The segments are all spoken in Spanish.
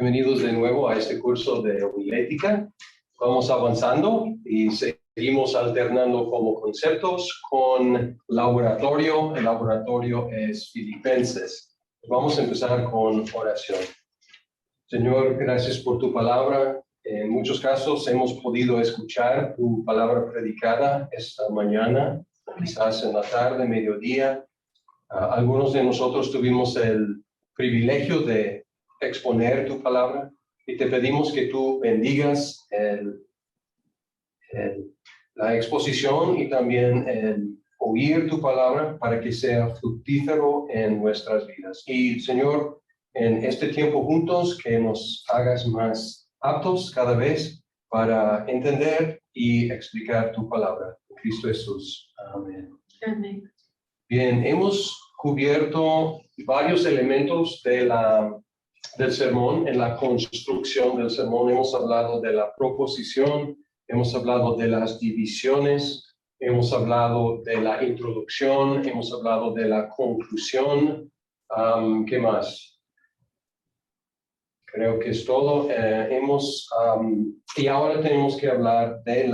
Bienvenidos de nuevo a este curso de homilética. Vamos avanzando y seguimos alternando como conceptos con laboratorio. El laboratorio es Filipenses. Vamos a empezar con oración. Señor, gracias por tu palabra. En muchos casos hemos podido escuchar tu palabra predicada esta mañana, quizás en la tarde, mediodía. Algunos de nosotros tuvimos el privilegio de exponer tu palabra y te pedimos que tú bendigas la exposición y también el oír tu palabra para que sea fructífero en nuestras vidas. Y Señor, en este tiempo juntos, que nos hagas más aptos cada vez para entender y explicar tu palabra. En Cristo Jesús. Amén. Amén. Bien, hemos cubierto varios elementos del sermón, en la construcción del sermón. Hemos hablado de la proposición, hemos hablado de las divisiones, hemos hablado de la introducción, hemos hablado de la conclusión. ¿Qué más? Creo que es todo. Y ahora tenemos que hablar de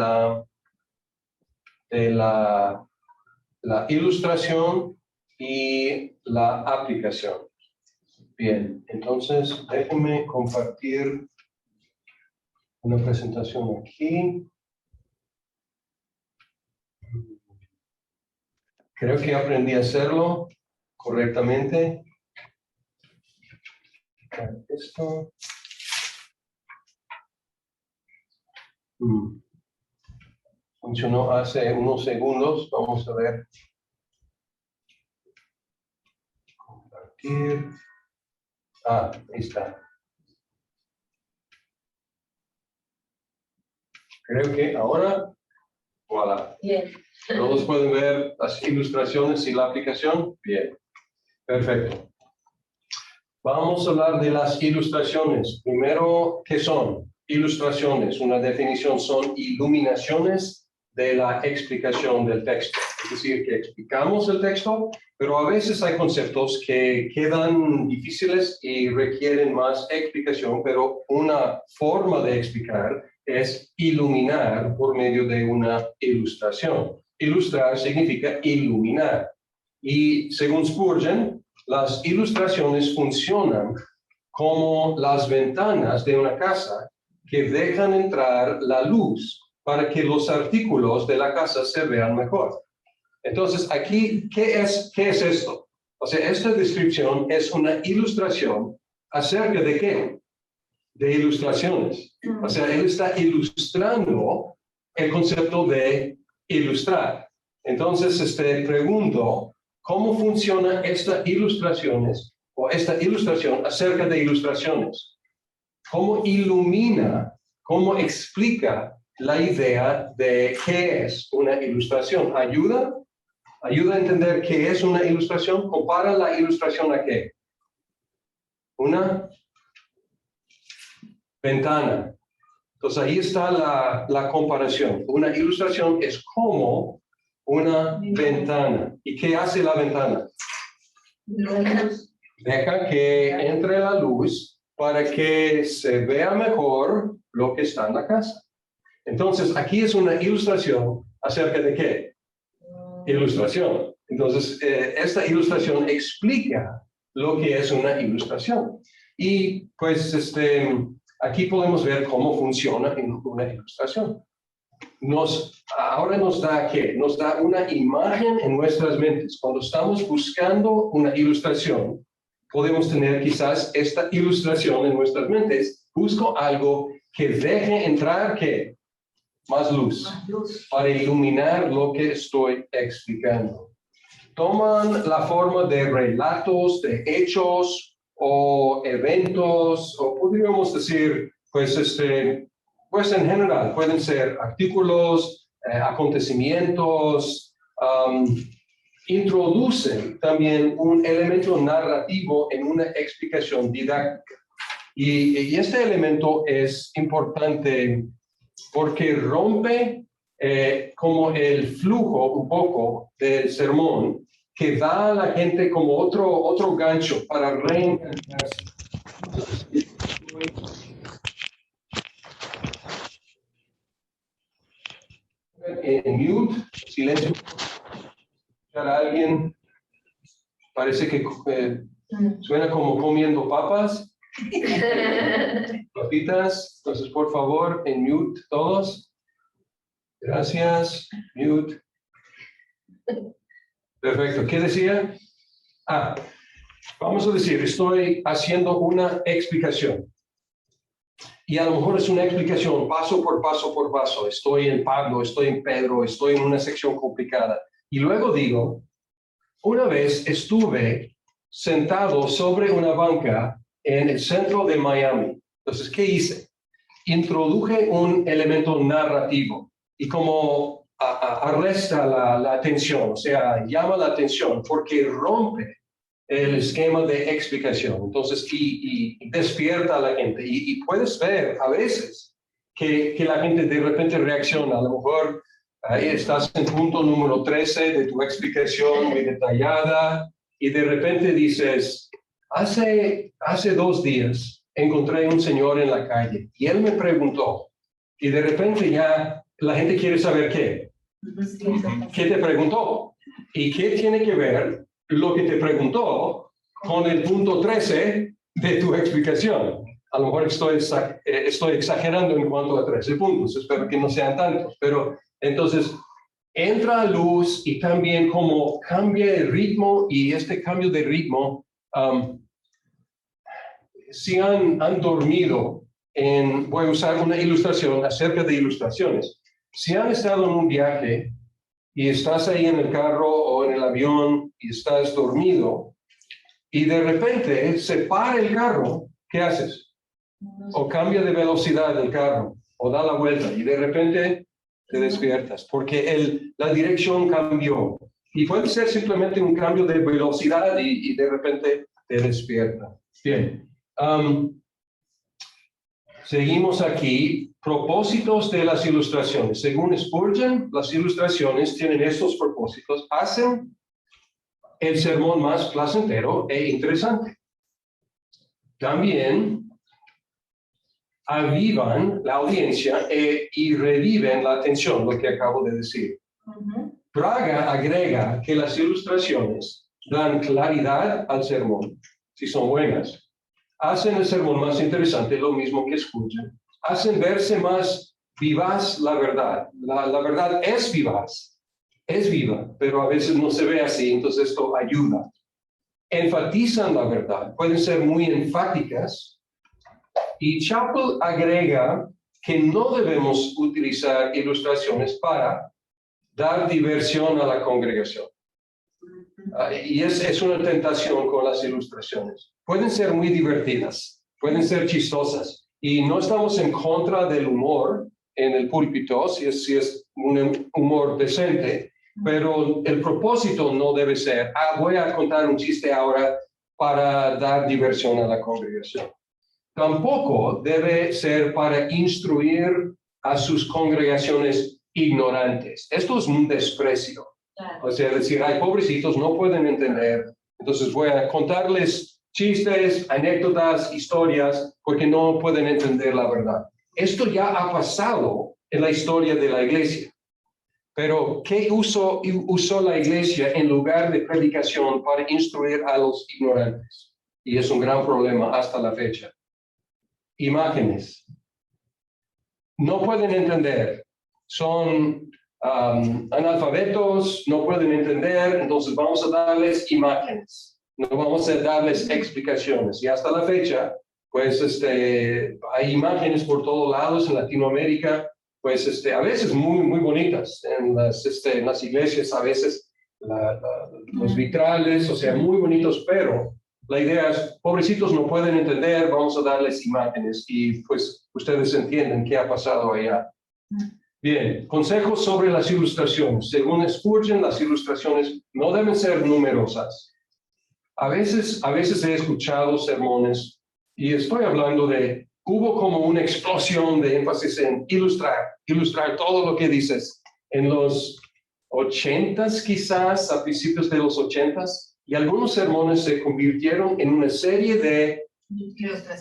la ilustración y la aplicación. Bien, entonces déjenme compartir una presentación aquí. Creo que aprendí a hacerlo correctamente. Esto. Funcionó hace unos segundos. Vamos a ver. Compartir. Ahí está. Creo que ahora, voilà. Bien. Todos pueden ver las ilustraciones y la aplicación. Bien, perfecto. Vamos a hablar de las ilustraciones. Primero, ¿qué son? Ilustraciones, una definición, son iluminaciones de la explicación del texto. Es decir, que explicamos el texto, pero a veces hay conceptos que quedan difíciles y requieren más explicación, pero una forma de explicar es iluminar por medio de una ilustración. Ilustrar significa iluminar. Y según Spurgeon, las ilustraciones funcionan como las ventanas de una casa que dejan entrar la luz para que los artículos de la casa se vean mejor. Entonces, aquí, ¿qué es esto? O sea, esta descripción es una ilustración acerca de ¿qué? De ilustraciones. O sea, él está ilustrando el concepto de ilustrar. Entonces, pregunto, ¿cómo funciona esta ilustración acerca de ilustraciones? ¿Cómo ilumina, cómo explica la idea de qué es una ilustración? ¿Ayuda a entender qué es una ilustración? ¿Compara la ilustración a qué? Una ventana. Entonces ahí está la comparación. Una ilustración es como una ventana. ¿Y qué hace la ventana? Deja que entre la luz para que se vea mejor lo que está en la casa. Entonces aquí es una ilustración acerca de qué? Ilustración. Entonces esta ilustración explica lo que es una ilustración. Y pues aquí podemos ver cómo funciona una ilustración. Ahora nos da ¿qué? Nos da una imagen en nuestras mentes. Cuando estamos buscando una ilustración, podemos tener quizás esta ilustración en nuestras mentes. Busco algo que deje entrar ¿qué? Más luz, para iluminar lo que estoy explicando. Toman la forma de relatos, de hechos o eventos, o podríamos decir, pues en general, pueden ser artículos, acontecimientos, introducen también un elemento narrativo en una explicación didáctica. Y este elemento es importante porque rompe como el flujo un poco del sermón, que da a la gente como otro gancho para reengantarse. En mute, silencio. Escuchar a alguien, parece que suena como comiendo papas. Papitas, entonces por favor, en mute todos. Gracias, mute. Perfecto, ¿qué decía? Vamos a decir, estoy haciendo una explicación. Y a lo mejor es una explicación paso por paso por paso. Estoy en Pablo, estoy en Pedro, estoy en una sección complicada. Y luego digo, una vez estuve sentado sobre una banca en el centro de Miami. Entonces, ¿qué hice? Introduje un elemento narrativo y como arresta la atención, o sea, llama la atención porque rompe el esquema de explicación. Entonces, y despierta a la gente. Y puedes ver a veces que la gente de repente reacciona. A lo mejor ahí estás en punto número 13 de tu explicación muy detallada y de repente dices, hace 2 días encontré un señor en la calle y él me preguntó y de repente ya la gente quiere saber qué. ¿Qué te preguntó? ¿Y qué tiene que ver lo que te preguntó con el punto 13 de tu explicación? A lo mejor estoy exagerando en cuanto a 13 puntos, espero que no sean tantos, pero entonces entra a luz y también como cambia el ritmo y este cambio de ritmo, si han dormido voy a usar una ilustración acerca de ilustraciones, si han estado en un viaje y estás ahí en el carro o en el avión y estás dormido y de repente se para el carro, ¿qué haces? O cambia de velocidad el carro o da la vuelta y de repente te despiertas porque la dirección cambió y puede ser simplemente un cambio de velocidad y de repente te despierta. Bien. Seguimos aquí. Propósitos de las ilustraciones. Según Spurgeon, las ilustraciones tienen estos propósitos. Hacen el sermón más placentero e interesante. También avivan la audiencia y reviven la atención, lo que acabo de decir. Praga agrega que las ilustraciones dan claridad al sermón, si son buenas. Hacen el sermón más interesante, lo mismo que Spurgeon. Hacen verse más vivaz la verdad. La verdad es vivaz, es viva, pero a veces no se ve así, entonces esto ayuda. Enfatizan la verdad, pueden ser muy enfáticas. Y Chappell agrega que no debemos utilizar ilustraciones para dar diversión a la congregación. Y es una tentación con las ilustraciones. Pueden ser muy divertidas, pueden ser chistosas. Y no estamos en contra del humor en el púlpito, si es un humor decente, pero el propósito no debe ser, voy a contar un chiste ahora para dar diversión a la congregación. Tampoco debe ser para instruir a sus congregaciones ignorantes. Esto es un desprecio. O sea, decir, ay, pobrecitos, no pueden entender. Entonces voy a contarles chistes, anécdotas, historias, porque no pueden entender la verdad. Esto ya ha pasado en la historia de la iglesia. Pero, ¿qué usó la iglesia en lugar de predicación para instruir a los ignorantes? Y es un gran problema hasta la fecha. Imágenes. No pueden entender. Son analfabetos, no pueden entender, entonces vamos a darles imágenes. No vamos a darles explicaciones. Y hasta la fecha, pues hay imágenes por todos lados en Latinoamérica, pues a veces muy, muy bonitas. En las iglesias a veces los vitrales, o sea, muy bonitos, pero la idea es, pobrecitos no pueden entender, vamos a darles imágenes y pues ustedes entienden qué ha pasado allá. Bien, consejos sobre las ilustraciones. Según Spurgeon, las ilustraciones no deben ser numerosas. A veces he escuchado sermones y estoy hablando hubo como una explosión de énfasis en ilustrar todo lo que dices. En los 80s quizás, a principios de los 80s, y algunos sermones se convirtieron en una serie de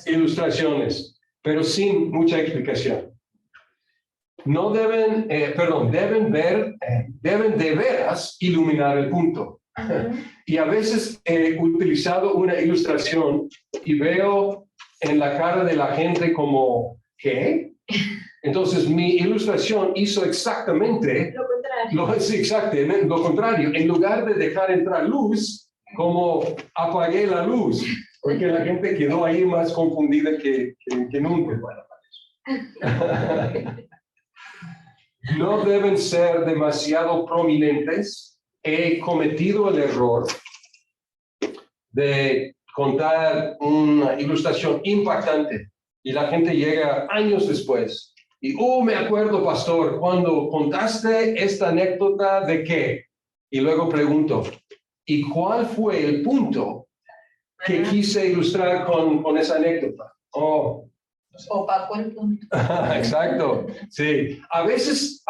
Ilustraciones, pero sin mucha explicación. No deben, deben de veras iluminar el punto. Y a veces he utilizado una ilustración y veo en la cara de la gente como, ¿qué? Entonces mi ilustración hizo exactamente lo contrario. En lugar de dejar entrar luz, como apagué la luz, porque la gente quedó ahí más confundida que nunca. No deben ser demasiado prominentes. He cometido el error de contar una ilustración impactante y la gente llega años después y, me acuerdo, pastor, cuando contaste esta anécdota de qué, y luego pregunto, ¿y cuál fue el punto que quise ilustrar con esa anécdota? Opacó el punto. Exacto, sí. A veces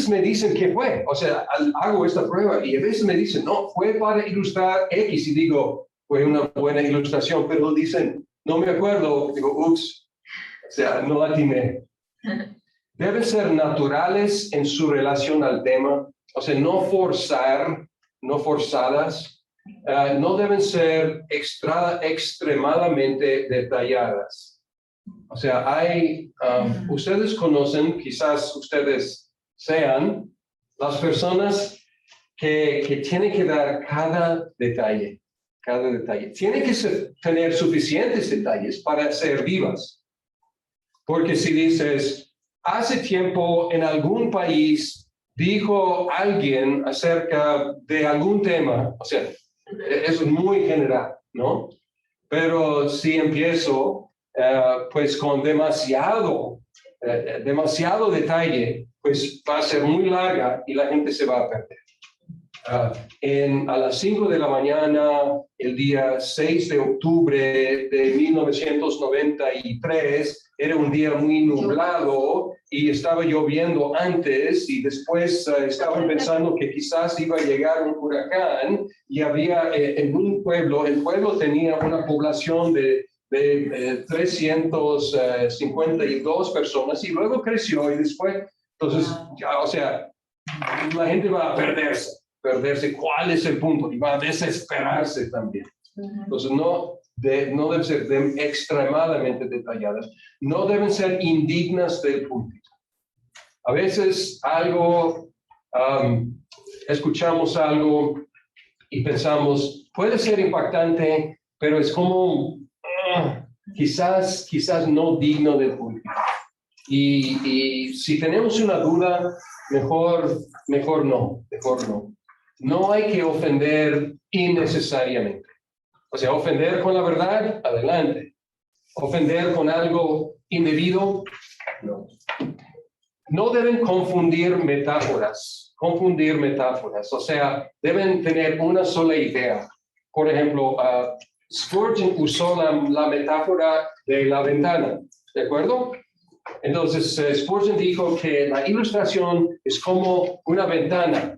me dicen qué fue, o sea, hago esta prueba y a veces me dicen, no, fue para ilustrar X, y digo, fue una buena ilustración, pero dicen, no me acuerdo, digo, ups, o sea, no atiné. Deben ser naturales en su relación al tema, o sea, no forzadas, no deben ser extremadamente detalladas. O sea, ustedes conocen, quizás ustedes sean las personas que tienen que dar cada detalle. Tienen que tener suficientes detalles para ser vivas. Porque si dices, hace tiempo en algún país dijo alguien acerca de algún tema, o sea, eso es muy general, ¿no? Pero si empiezo pues con demasiado detalle, pues va a ser muy larga y la gente se va a perder. A las 5 de la mañana, el día 6 de octubre de 1993, era un día muy nublado y estaba lloviendo antes y después estaban pensando que quizás iba a llegar un huracán y había en un pueblo, el pueblo tenía una población de 352 personas y luego creció y después, entonces, ya, o sea, la gente va a perderse cuál es el punto y va a desesperarse también. Entonces, no deben ser extremadamente detalladas, no deben ser indignas del púlpito. A veces escuchamos algo y pensamos, puede ser impactante, pero es como quizás no digno del púlpito. Y si tenemos una duda, mejor no. No hay que ofender innecesariamente. O sea, ofender con la verdad, adelante. Ofender con algo indebido, no. No deben confundir metáforas. O sea, deben tener una sola idea. Por ejemplo, Spurgeon usó la metáfora de la ventana, ¿de acuerdo? Entonces, Spurgeon dijo que la ilustración es como una ventana.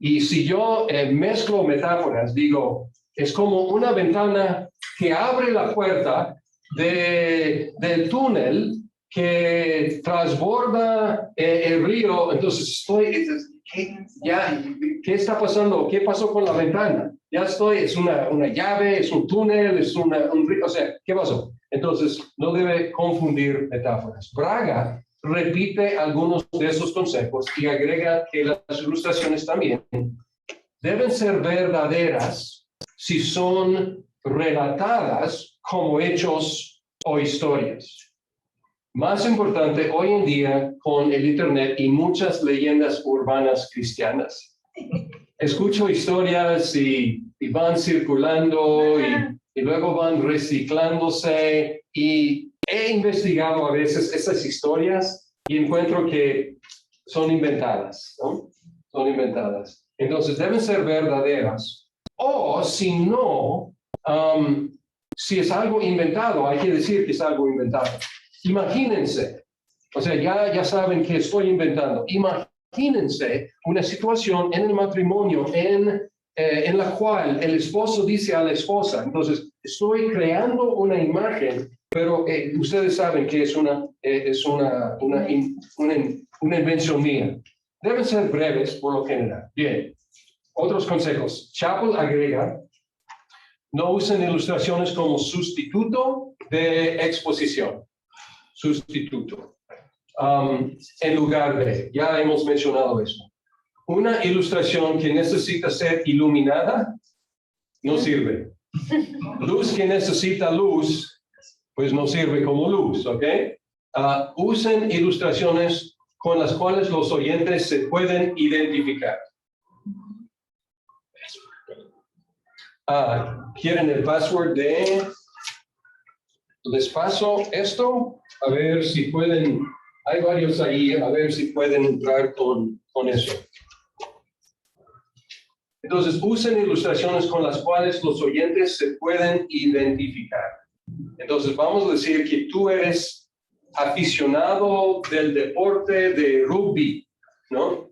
Y si yo mezclo metáforas, digo, es como una ventana que abre la puerta del túnel que transborda el río. Entonces, ¿qué está pasando? ¿Qué pasó con la ventana? Es una llave, es un túnel, es un río, o sea, ¿qué pasó? Entonces, no debe confundir metáforas. Braga repite algunos de esos consejos y agrega que las ilustraciones también deben ser verdaderas si son relatadas como hechos o historias. Más importante hoy en día con el Internet y muchas leyendas urbanas cristianas. Escucho historias y van circulando y luego van reciclándose y he investigado a veces esas historias y encuentro que son inventadas, ¿no? Son inventadas. Entonces deben ser verdaderas. O si no, si es algo inventado, hay que decir que es algo inventado. Imagínense, o sea, ya saben que estoy inventando. Imagínense una situación en el matrimonio en en la cual el esposo dice a la esposa, entonces estoy creando una imagen, pero ustedes saben que es una invención mía. Deben ser breves por lo general. Bien, otros consejos. Chappell agrega, no usen ilustraciones como sustituto de exposición. Sustituto. En lugar de, ya hemos mencionado eso. Una ilustración que necesita ser iluminada no sirve. Luz que necesita luz, pues no sirve como luz, ¿ok? Usen ilustraciones con las cuales los oyentes se pueden identificar. ¿Quieren el password de? Les paso esto, a ver si pueden, hay varios ahí, a ver si pueden entrar con eso. Entonces, usen ilustraciones con las cuales los oyentes se pueden identificar. Entonces, vamos a decir que tú eres aficionado del deporte de rugby, ¿no?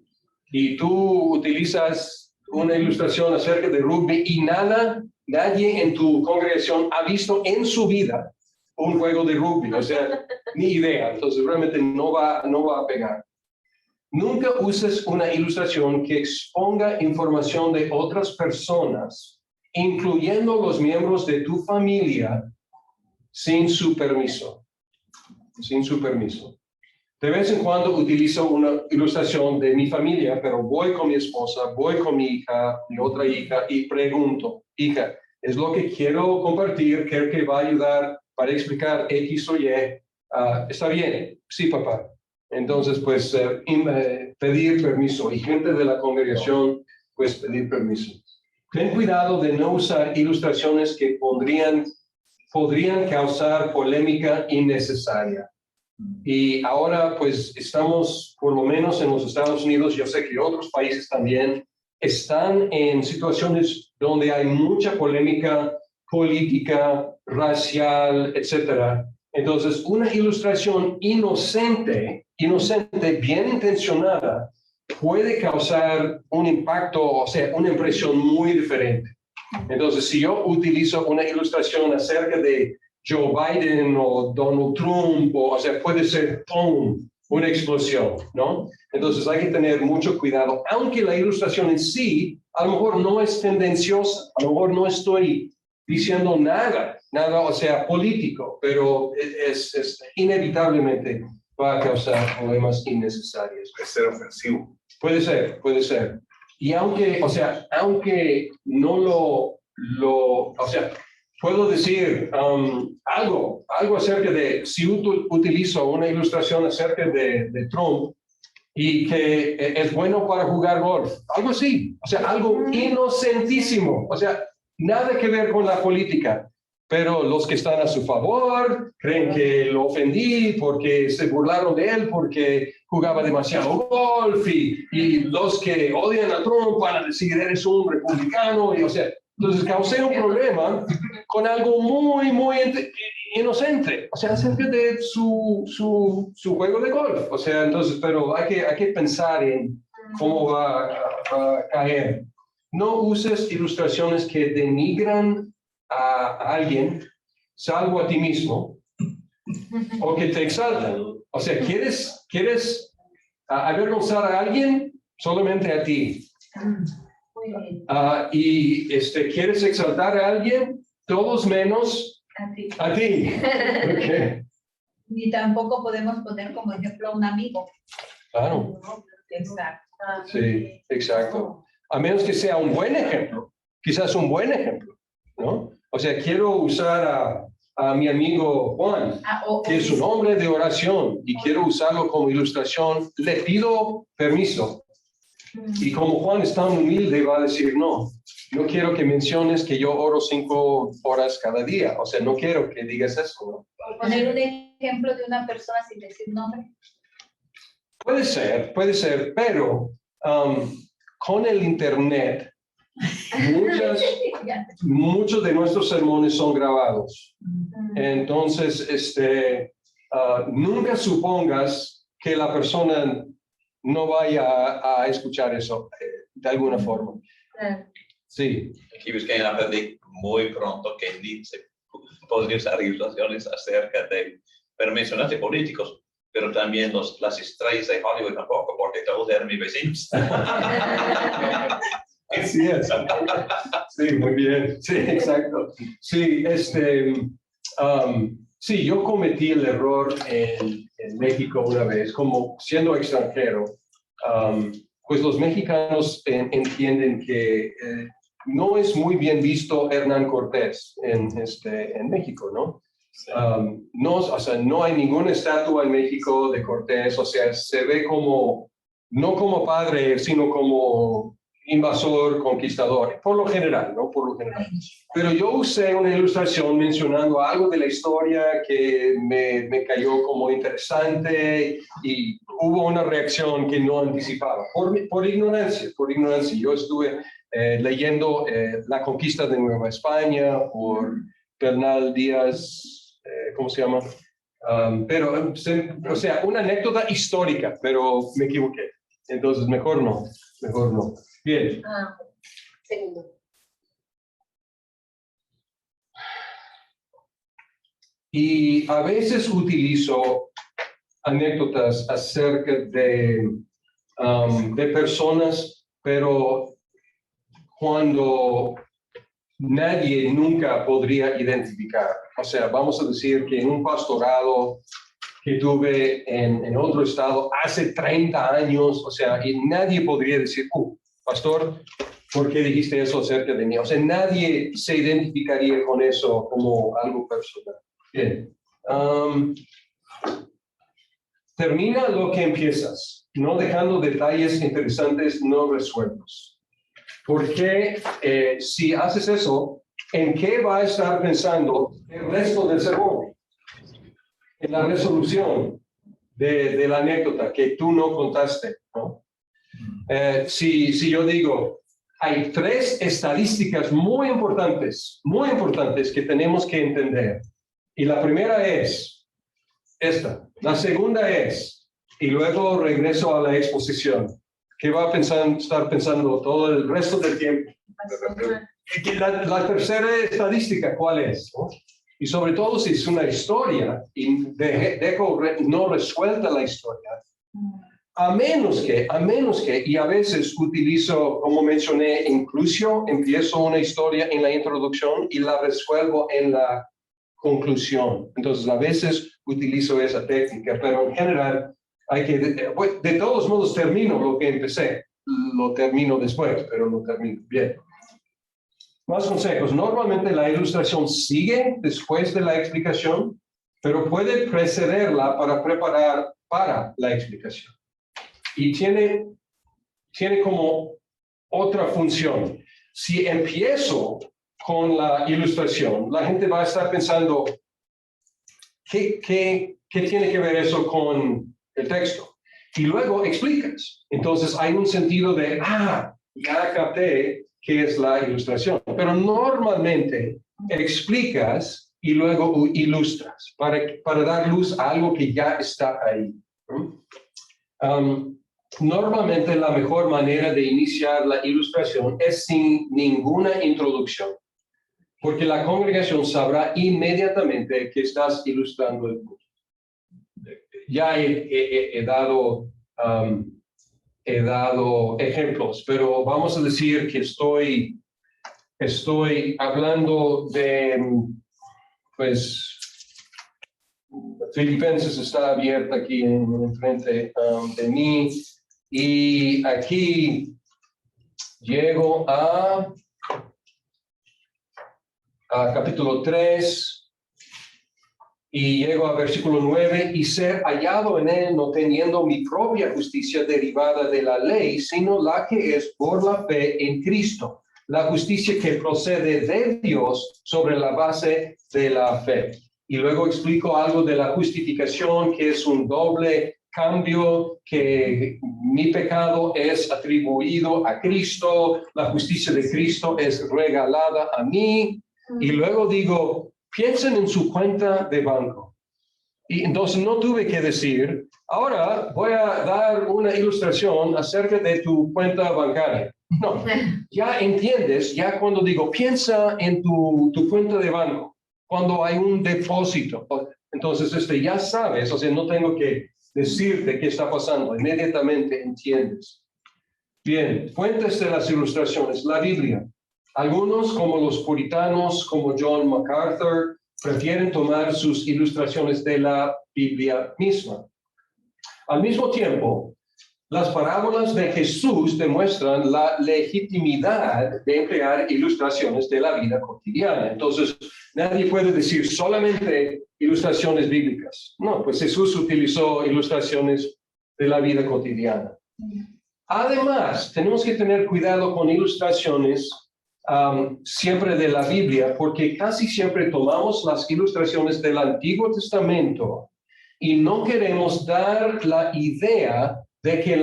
Y tú utilizas una ilustración acerca de rugby y nadie en tu congregación ha visto en su vida un juego de rugby, o sea, ni idea. Entonces, realmente no va a pegar. Nunca uses una ilustración que exponga información de otras personas, incluyendo los miembros de tu familia, sin su permiso. Sin su permiso. De vez en cuando utilizo una ilustración de mi familia, pero voy con mi esposa, voy con mi hija, mi otra hija, y pregunto, hija, ¿es lo que quiero compartir? ¿Creo que va a ayudar para explicar X o Y? ¿Está bien? Sí, papá. Entonces, pues, pedir permiso. Y gente de la congregación, pues, pedir permiso. Ten cuidado de no usar ilustraciones que podrían causar polémica innecesaria. Y ahora, pues, estamos, por lo menos en los Estados Unidos, yo sé que otros países también, están en situaciones donde hay mucha polémica política, racial, etcétera. Entonces, una ilustración inocente, bien intencionada, puede causar un impacto, o sea, una impresión muy diferente. Entonces, si yo utilizo una ilustración acerca de Joe Biden o Donald Trump, o sea, puede ser ¡pum!, una explosión, ¿no? Entonces hay que tener mucho cuidado, aunque la ilustración en sí a lo mejor no es tendenciosa, a lo mejor no estoy diciendo nada, o sea, político, pero es inevitablemente va a causar problemas innecesarios. Puede ser ofensivo. Puede ser. Y aunque no o sea, puedo decir algo acerca de, si utilizo una ilustración acerca de Trump y que es bueno para jugar golf, algo así, o sea, algo inocentísimo, o sea, nada que ver con la política, pero los que están a su favor creen que lo ofendí porque se burlaron de él porque jugaba demasiado golf y los que odian a Trump van a decir eres un republicano y o sea, entonces causé un problema con algo muy inocente, o sea, acerca de su juego de golf, o sea, entonces, pero hay que pensar en cómo va a caer. No uses ilustraciones que denigran a alguien, salvo a ti mismo, o que te exaltan. O sea, ¿quieres avergonzar a alguien? Solamente a ti. Y ¿quieres exaltar a alguien? Todos menos a ti. Okay. Ni tampoco podemos poner como ejemplo a un amigo. Claro. Exacto. Sí, exacto. A menos que sea un buen ejemplo. Quizás un buen ejemplo, ¿no? O sea, quiero usar a mi amigo Juan, que es un hombre de oración, y quiero usarlo como ilustración. Le pido permiso. Y como Juan es tan humilde, va a decir, no quiero que menciones que yo oro 5 horas cada día. O sea, no quiero que digas eso, ¿no? Poner un ejemplo de una persona sin decir nombre. Puede ser, pero con el Internet, muchos de nuestros sermones son grabados. Entonces, nunca supongas que la persona no vaya a escuchar eso de alguna forma. Sí. Aquí busqué en aprendí muy pronto que ni se podría usar ilustraciones acerca de, pero mencionaste políticos, pero también las estrellas de Hollywood tampoco, porque todos eran mis vecinos. Así es. Sí, muy bien. Sí, exacto. Sí, sí, yo cometí el error en México una vez, como siendo extranjero. Pues los mexicanos entienden que no es muy bien visto Hernán Cortés en México, ¿no? No, o sea, no hay ninguna estatua en México de Cortés, o sea, se ve como, no como padre, sino como invasor, conquistador, por lo general, ¿no? Por lo general. Pero yo usé una ilustración mencionando algo de la historia que me cayó como interesante y hubo una reacción que no anticipaba, por ignorancia, por ignorancia. Yo estuve leyendo La conquista de Nueva España por Bernal Díaz, ¿cómo se llama? Pero, o sea, una anécdota histórica, pero me equivoqué. Entonces, mejor no, mejor no. Bien. Segundo. Y a veces utilizo anécdotas acerca de personas, pero cuando nadie nunca podría identificar. O sea, vamos a decir que en un pastorado que tuve en otro estado hace 30 años, o sea, y nadie podría decir, pastor, ¿por qué dijiste eso acerca de mí? O sea, nadie se identificaría con eso como algo personal. Bien. Termina lo que empiezas, no dejando detalles interesantes no resueltos. Porque si haces eso, ¿en qué va a estar pensando el resto del sermón? En la resolución de la anécdota que tú no contaste, ¿no? Si yo digo, hay 3 estadísticas muy importantes que tenemos que entender. Y la primera es esta. La segunda es, y luego regreso a la exposición, ¿qué va a estar pensando todo el resto del tiempo? La tercera estadística, ¿cuál es? ¿No? Y sobre todo si es una historia y dejo no resuelta la historia, a menos que, y a veces utilizo, como mencioné, incluso empiezo una historia en la introducción y la resuelvo en la conclusión. Entonces, a veces utilizo esa técnica, pero en general hay que, de todos modos, termino lo que empecé. Lo termino después, pero lo termino bien. Más consejos. Normalmente la ilustración sigue después de la explicación, pero puede precederla para preparar para la explicación. Y tiene como otra función. Si empiezo con la ilustración, la gente va a estar pensando, ¿qué tiene que ver eso con el texto? Y luego explicas. Entonces hay un sentido de, ya capté qué es la ilustración. Pero normalmente explicas y luego ilustras para dar luz a algo que ya está ahí. Normalmente la mejor manera de iniciar la ilustración es sin ninguna introducción, porque la congregación sabrá inmediatamente que estás ilustrando el punto. Ya he dado ejemplos, pero vamos a decir que estoy hablando de, pues, Filipenses está abierta aquí enfrente de mí, y aquí llego a capítulo 3 y llego a versículo 9, y ser hallado en él no teniendo mi propia justicia derivada de la ley, sino la que es por la fe en Cristo, la justicia que procede de Dios sobre la base de la fe. Y luego explico algo de la justificación, que es un doble cambio, que mi pecado es atribuido a Cristo, la justicia de Cristo es regalada a mí. Y luego digo, piensen en su cuenta de banco. Y entonces no tuve que decir, ahora voy a dar una ilustración acerca de tu cuenta bancaria. No, ya entiendes, ya cuando digo, piensa en tu cuenta de banco, cuando hay un depósito. Entonces, ya sabes, o sea, no tengo que decirte qué está pasando, inmediatamente entiendes. Bien, fuentes de las ilustraciones, la Biblia. Algunos, como los puritanos, como John MacArthur, prefieren tomar sus ilustraciones de la Biblia misma. Al mismo tiempo, las parábolas de Jesús demuestran la legitimidad de emplear ilustraciones de la vida cotidiana. Entonces, nadie puede decir solamente ilustraciones bíblicas. No, pues Jesús utilizó ilustraciones de la vida cotidiana. Además, tenemos que tener cuidado con ilustraciones siempre de la Biblia, porque casi siempre tomamos las ilustraciones del Antiguo Testamento y no queremos dar la idea de que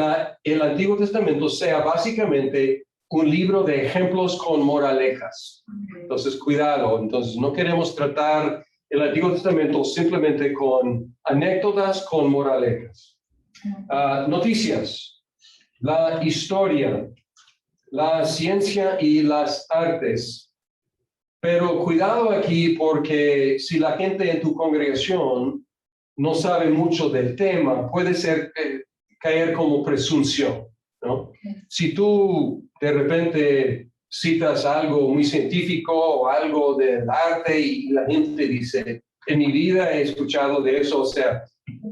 el Antiguo Testamento sea básicamente un libro de ejemplos con moralejas. Entonces, cuidado. Entonces, no queremos tratar el Antiguo Testamento simplemente con anécdotas, con moralejas. Noticias. La historia, la ciencia y las artes. Pero cuidado aquí porque si la gente en tu congregación no sabe mucho del tema, puede ser caer como presunción, ¿no? Si tú de repente citas algo muy científico o algo del arte y la gente dice, en mi vida he escuchado de eso, o sea,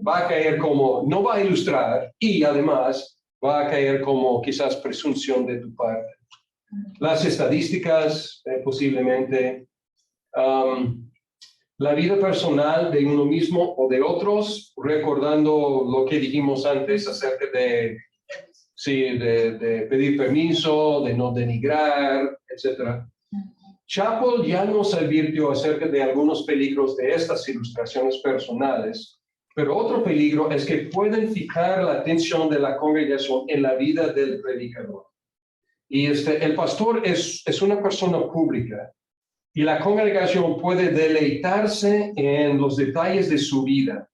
va a caer como, no va a ilustrar y además va a caer como quizás presunción de tu parte. Las estadísticas, posiblemente, la vida personal de uno mismo o de otros, recordando lo que dijimos antes acerca de pedir permiso, de no denigrar, etc. Chappell ya nos advirtió acerca de algunos peligros de estas ilustraciones personales. Pero otro peligro es que pueden fijar la atención de la congregación en la vida del predicador. Y el pastor es una persona pública y la congregación puede deleitarse en los detalles de su vida,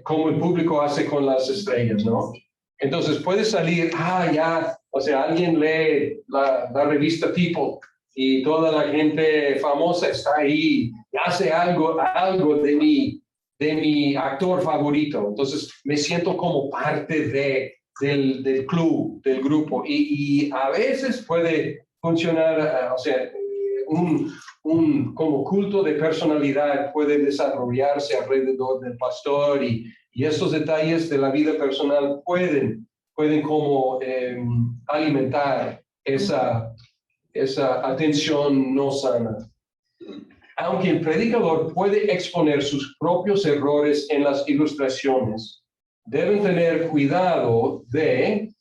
como el público hace con las estrellas, ¿no? Entonces puede salir, o sea, alguien lee la revista People y toda la gente famosa está ahí y hace algo de mi actor favorito. Entonces me siento como parte del club, del grupo. Y a veces puede funcionar, o sea, un como culto de personalidad puede desarrollarse alrededor del pastor y estos detalles de la vida personal pueden como alimentar esa atención no sana. Aunque el predicador puede exponer sus propios errores en las ilustraciones, deben tener cuidado de,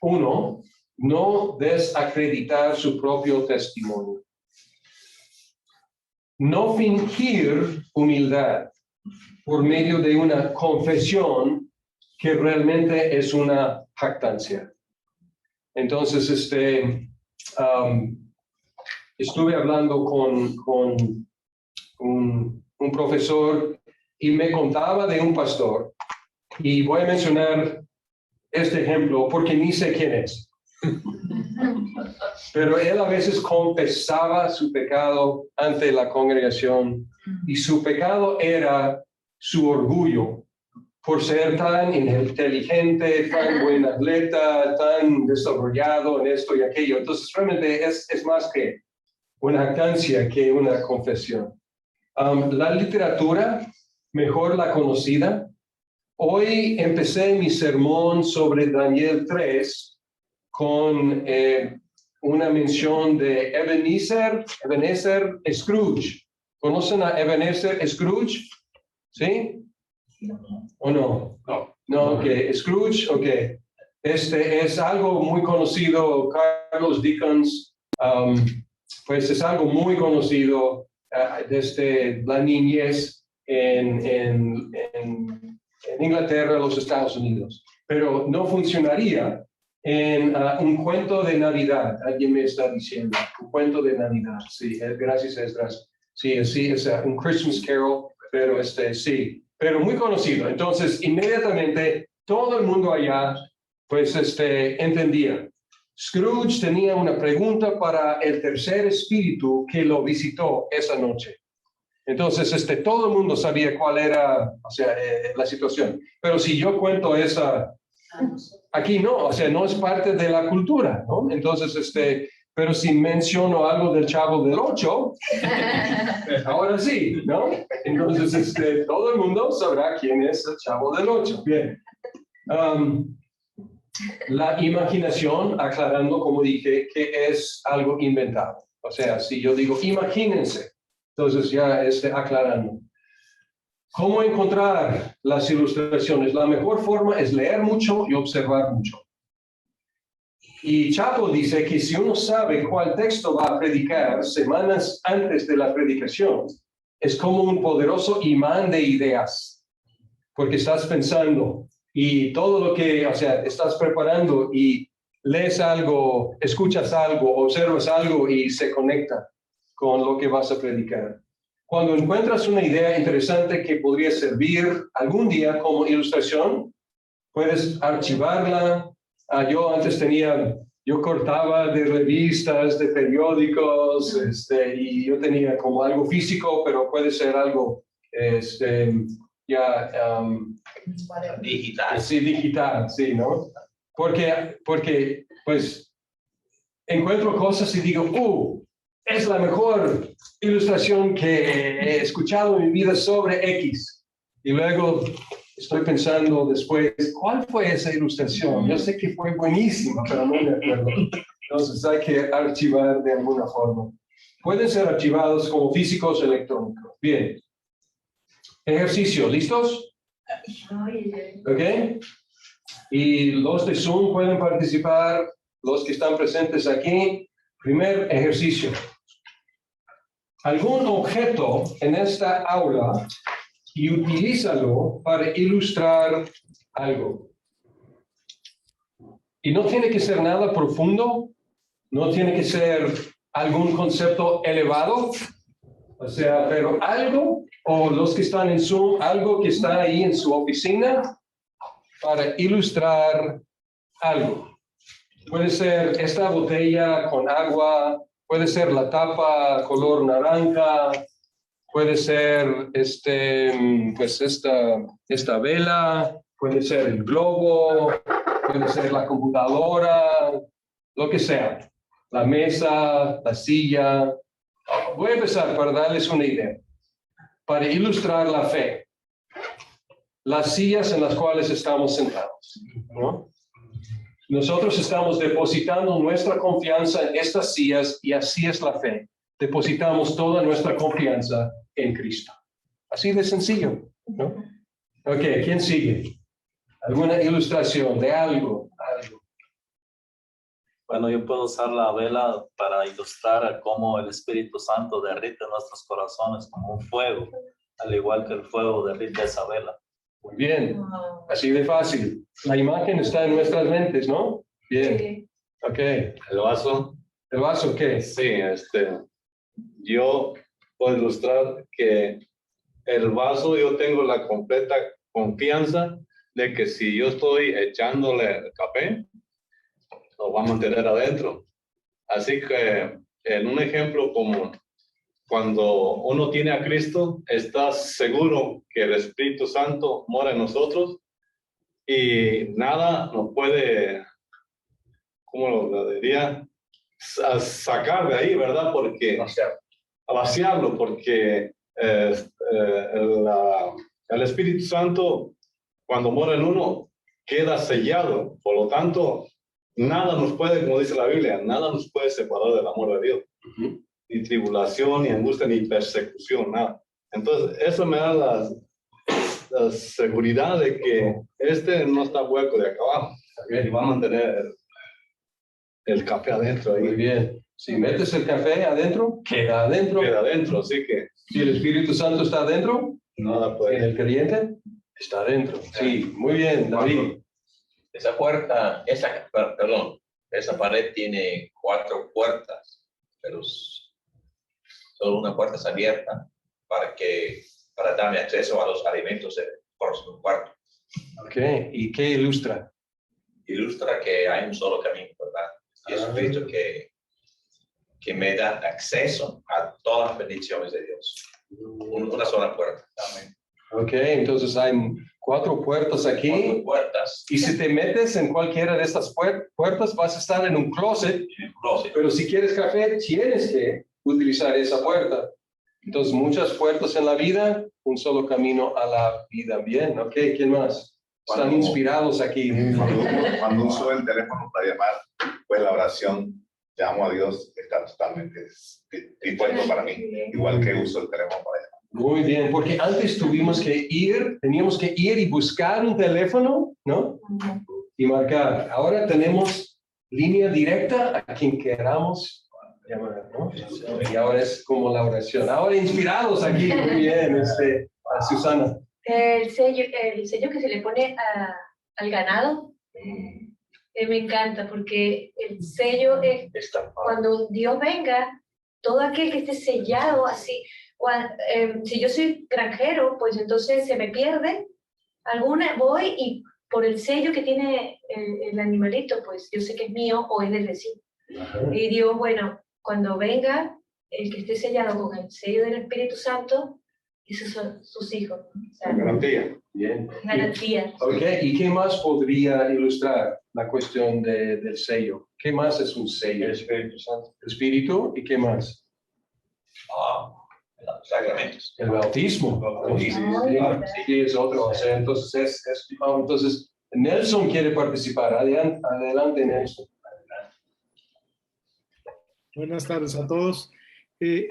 uno, no desacreditar su propio testimonio. No fingir humildad por medio de una confesión que realmente es una jactancia. Entonces, estuve hablando con un profesor y me contaba de un pastor, y voy a mencionar este ejemplo porque ni sé quién es. Pero él a veces confesaba su pecado ante la congregación y su pecado era su orgullo por ser tan inteligente, tan buen atleta, tan desarrollado en esto y aquello. Entonces realmente es más que una jactancia que una confesión. La literatura, mejor la conocida. Hoy empecé mi sermón sobre Daniel 3 con una mención de Ebenezer Scrooge. ¿Conocen a Ebenezer Scrooge? ¿Sí? ¿O no? No, ok. Scrooge, ok. Es algo muy conocido. Carlos Dickens, pues es algo muy conocido desde la niñez en Inglaterra, los Estados Unidos. Pero no funcionaría en un cuento de Navidad. Alguien me está diciendo, un cuento de Navidad. Sí, gracias, Esdras. Sí, es un Christmas Carol, pero sí, pero muy conocido. Entonces, inmediatamente todo el mundo allá, pues, entendía. Scrooge tenía una pregunta para el tercer espíritu que lo visitó esa noche. Entonces, todo el mundo sabía cuál era, o sea, la situación. Pero si yo cuento esa, aquí no, o sea, no es parte de la cultura, ¿no? Entonces, pero si menciono algo del Chavo del Ocho, ahora sí, ¿no? Entonces, todo el mundo sabrá quién es el Chavo del Ocho. Bien. La imaginación, aclarando, como dije, que es algo inventado. O sea, si yo digo, imagínense, entonces ya aclarando. ¿Cómo encontrar las ilustraciones? La mejor forma es leer mucho y observar mucho. Y Chapo dice que si uno sabe cuál texto va a predicar semanas antes de la predicación, es como un poderoso imán de ideas, porque estás pensando y todo lo que, o sea, estás preparando y lees algo, escuchas algo, observas algo y se conecta con lo que vas a predicar. Cuando encuentras una idea interesante que podría servir algún día como ilustración, puedes archivarla. Yo antes yo cortaba de revistas, de periódicos, y yo tenía como algo físico, pero puede ser algo, ya, Digital. sí, digital, sí, ¿no? Porque, pues, encuentro cosas y digo, es la mejor ilustración que he escuchado en mi vida sobre X. Y luego estoy pensando después, ¿cuál fue esa ilustración? Yo sé que fue buenísima, pero no me acuerdo. Entonces hay que archivar de alguna forma. Pueden ser archivados como físicos electrónicos. Bien. Ejercicio, ¿listos? ¿Ok? Y los de Zoom pueden participar, los que están presentes aquí. Primer ejercicio. Algún objeto en esta aula y utilízalo para ilustrar algo. Y no tiene que ser nada profundo, no tiene que ser algún concepto elevado, o sea, pero algo, o los que están en Zoom, algo que está ahí en su oficina para ilustrar algo. Puede ser esta botella con agua, puede ser la tapa color naranja, puede ser pues esta vela, puede ser el globo, puede ser la computadora, lo que sea, la mesa, la silla. Voy a empezar para darles una idea, para ilustrar la fe. Las sillas en las cuales estamos sentados, ¿no? Nosotros estamos depositando nuestra confianza en estas sillas y así es la fe. Depositamos toda nuestra confianza en Cristo. Así de sencillo, ¿no? Ok, ¿quién sigue? ¿Alguna ilustración de algo? Bueno, yo puedo usar la vela para ilustrar cómo el Espíritu Santo derrite nuestros corazones como un fuego, al igual que el fuego derrite esa vela. Muy bien, así de fácil. La imagen está en nuestras mentes, ¿no? Bien. Sí. Ok. El vaso. ¿El vaso qué? Sí, yo puedo ilustrar que el vaso yo tengo la completa confianza de que si yo estoy echándole el café, lo va a mantener adentro. Así que en un ejemplo como cuando uno tiene a Cristo, está seguro que el Espíritu Santo mora en nosotros y nada nos puede, ¿cómo lo diría? Sacar de ahí, ¿verdad? Porque a vaciarlo, porque el Espíritu Santo, cuando mora en uno, queda sellado. Por lo tanto, nada nos puede, como dice la Biblia, nada nos puede separar del amor de Dios. Ni tribulación, ni angustia, ni persecución, nada. Entonces, eso me da la seguridad de que no está hueco de acá abajo. Y va a mantener el café adentro ahí. Muy bien. Si metes el café adentro, queda adentro. Queda adentro, así que Si el Espíritu Santo está adentro, nada en puede. el creyente, está adentro. Sí, muy bien, David. Esa puerta, esa pared tiene 4 puertas, pero solo una puerta es abierta para darme acceso a los alimentos por su cuarto. Ok, ¿y qué ilustra? Ilustra que hay un solo camino, ¿verdad? y Espíritu que me da acceso a todas las bendiciones de Dios. Una sola puerta. Amén. Ok, entonces hay 4 puertas aquí. 4 puertas. Y si te metes en cualquiera de estas puertas, vas a estar en un closet. En el closet. Pero si quieres café, tienes que utilizar esa puerta. Entonces, muchas puertas en la vida, un solo camino a la vida. Bien, ok, ¿quién más? Están inspirados aquí. Cuando uso el teléfono para llamar, pues la oración, llamo a Dios, está totalmente dispuesto para mí, igual que uso el teléfono para llamar. Muy bien, porque antes teníamos que ir y buscar un teléfono, ¿no? Y marcar. Ahora tenemos línea directa a quien queramos llamar, ¿no? Y ahora es como la oración. Ahora inspirados aquí, muy bien, a Susana. El sello que se le pone al ganado, me encanta, porque el sello es cuando Dios venga, todo aquel que esté sellado así. Si yo soy granjero, pues entonces se me pierde alguna, voy y por el sello que tiene el animalito, pues yo sé que es mío o es del vecino. Y Dios, bueno, cuando venga el que esté sellado con el sello del Espíritu Santo, esos son sus hijos. O sea, Garantía. Bien. garantía. Ok, ¿y qué más podría ilustrar la cuestión del sello? ¿Qué más es un sello? El Espíritu Santo. El Espíritu, ¿y qué más? Los sacramentos. El bautismo. Sí, es otro. O sea, entonces, entonces, Nelson quiere participar. Adelante, Nelson. Buenas tardes a todos.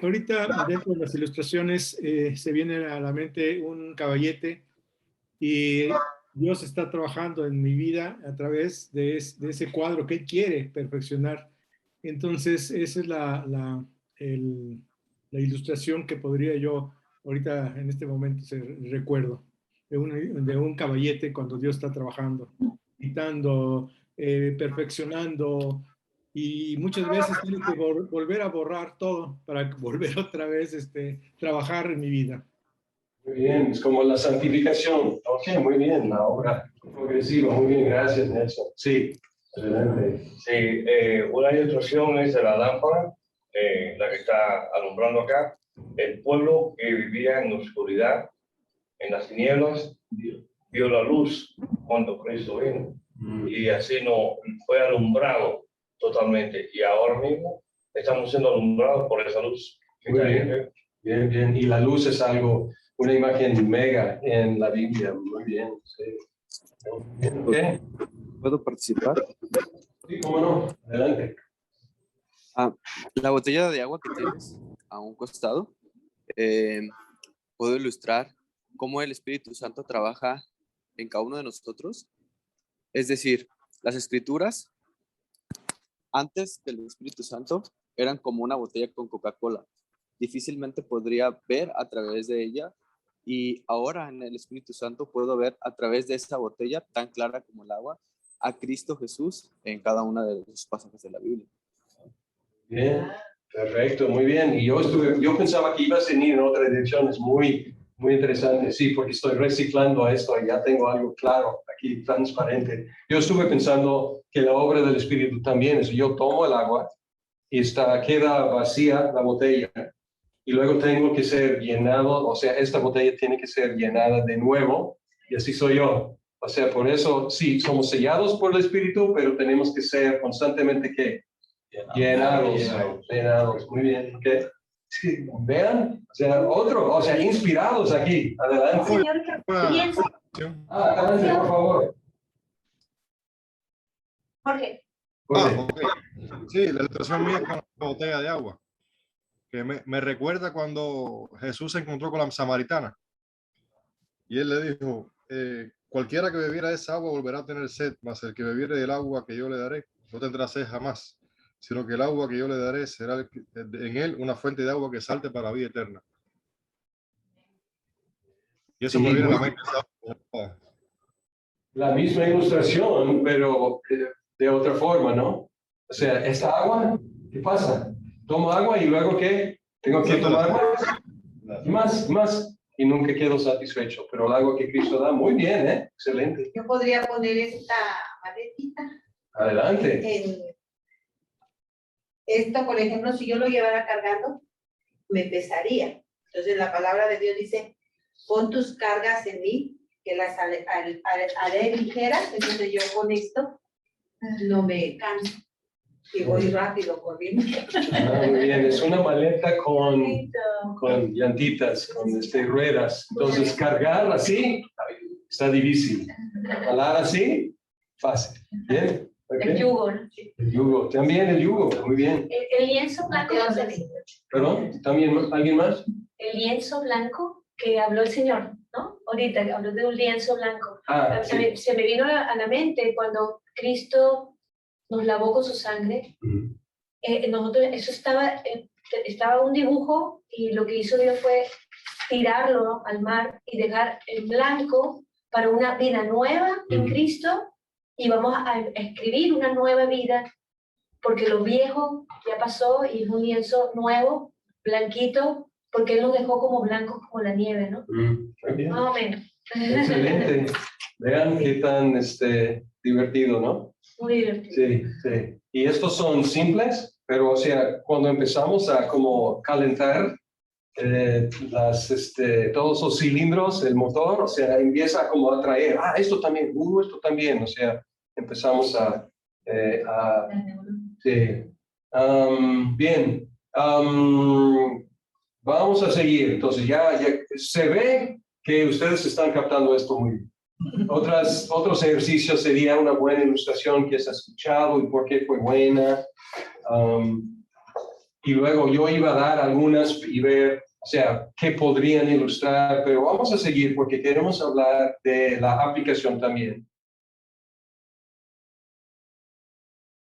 Ahorita dentro de las ilustraciones se viene a la mente un caballete y Dios está trabajando en mi vida a través de ese cuadro que Él quiere perfeccionar. Entonces, esa es la ilustración que podría yo ahorita en este momento recuerdo de un caballete cuando Dios está trabajando, quitando, perfeccionando, y muchas veces tiene que volver a borrar todo para volver otra vez trabajar en mi vida. Muy bien, es como la santificación. Ok, muy bien, la obra progresiva. Muy bien, gracias, Nelson. Sí, adelante. Sí, una ilustración es de la lámpara, la que está alumbrando acá. El pueblo que vivía en la oscuridad, en las tinieblas, vio la luz cuando Cristo vino. Y así no fue alumbrado totalmente. Y ahora mismo estamos siendo alumbrados por esa luz. Muy bien, bien, bien. Y la luz es algo, una imagen mega en la Biblia. Muy bien. Sí. Okay. ¿Puedo participar? Sí, cómo no. Adelante. La botella de agua que tienes a un costado, puedo ilustrar cómo el Espíritu Santo trabaja en cada uno de nosotros. Es decir, las escrituras, antes del Espíritu Santo, eran como una botella con Coca-Cola. Difícilmente podría ver a través de ella, y ahora en el Espíritu Santo puedo ver a través de esa botella tan clara como el agua a Cristo Jesús en cada uno de los pasajes de la Biblia. Bien, perfecto, muy bien. Y yo pensaba que ibas a ir en otra dirección, es muy interesante. Sí, porque estoy reciclando a esto y ya tengo algo claro aquí, transparente. Yo estuve pensando que la obra del Espíritu también es, yo tomo el agua y queda vacía la botella y luego tengo que ser llenado, o sea, esta botella tiene que ser llenada de nuevo y así soy yo. O sea, por eso, sí, somos sellados por el Espíritu, pero tenemos que ser constantemente, ¿qué? Llenados. Muy bien, ¿ok? Sí, vean, o sea, inspirados aquí. Adelante. Señor, ¿qué piensa? Adelante, por favor. Jorge. Okay. Sí, la ilustración mía es con la botella de agua, que me recuerda cuando Jesús se encontró con la samaritana y él le dijo, cualquiera que bebiera esa agua volverá a tener sed, mas el que bebiere del agua que yo le daré no tendrá sed jamás, sino que el agua que yo le daré será en él una fuente de agua que salte para la vida eterna. Y eso me viene a la mente. La misma ilustración, pero de otra forma, ¿no? O sea, esta agua, ¿qué pasa? Tomo agua y luego ¿qué? Tengo que tomar más, y nunca quedo satisfecho. Pero el agua que Cristo da, muy bien, ¿eh? Excelente. Yo podría poner esta maletita Adelante. Esto, por ejemplo, si yo lo llevara cargando, me pesaría. Entonces la palabra de Dios dice, pon tus cargas en mí, que las haré ligeras. Entonces yo con esto no me canso y voy rápido corriendo. Muy bien, es una maleta con llantitas, con ruedas. Entonces cargar así está difícil. Jalar así, fácil. Bien. Okay. El yugo, ¿no? El yugo, también el yugo, muy bien. El lienzo blanco, Perdón, ¿también alguien más? el lienzo blanco que habló el Señor, ¿no? Ahorita habló de un lienzo blanco. Ah, sí. Se me vino a la mente cuando Cristo nos lavó con su sangre. Nosotros, eso estaba un dibujo y lo que hizo Dios fue tirarlo al mar y dejar el blanco para una vida nueva en Cristo, y vamos a escribir una nueva vida porque lo viejo ya pasó y es un lienzo nuevo, blanquito, porque Él nos dejó como blancos como la nieve, ¿no? Muy bien. Más o menos. Excelente. Vean qué tan divertido, ¿no? Muy divertido. Sí, sí. Y estos son simples, pero o sea, cuando empezamos a como calentar todos los cilindros, el motor, o sea, empieza como a traer, esto también, esto también, o sea, empezamos a sí. Bien. Vamos a seguir. Entonces ya se ve que ustedes están captando esto muy bien. Otros ejercicios sería una buena ilustración que has escuchado y por qué fue buena. Y luego yo iba a dar algunas y ver, o sea, qué podrían ilustrar, pero vamos a seguir porque queremos hablar de la aplicación también.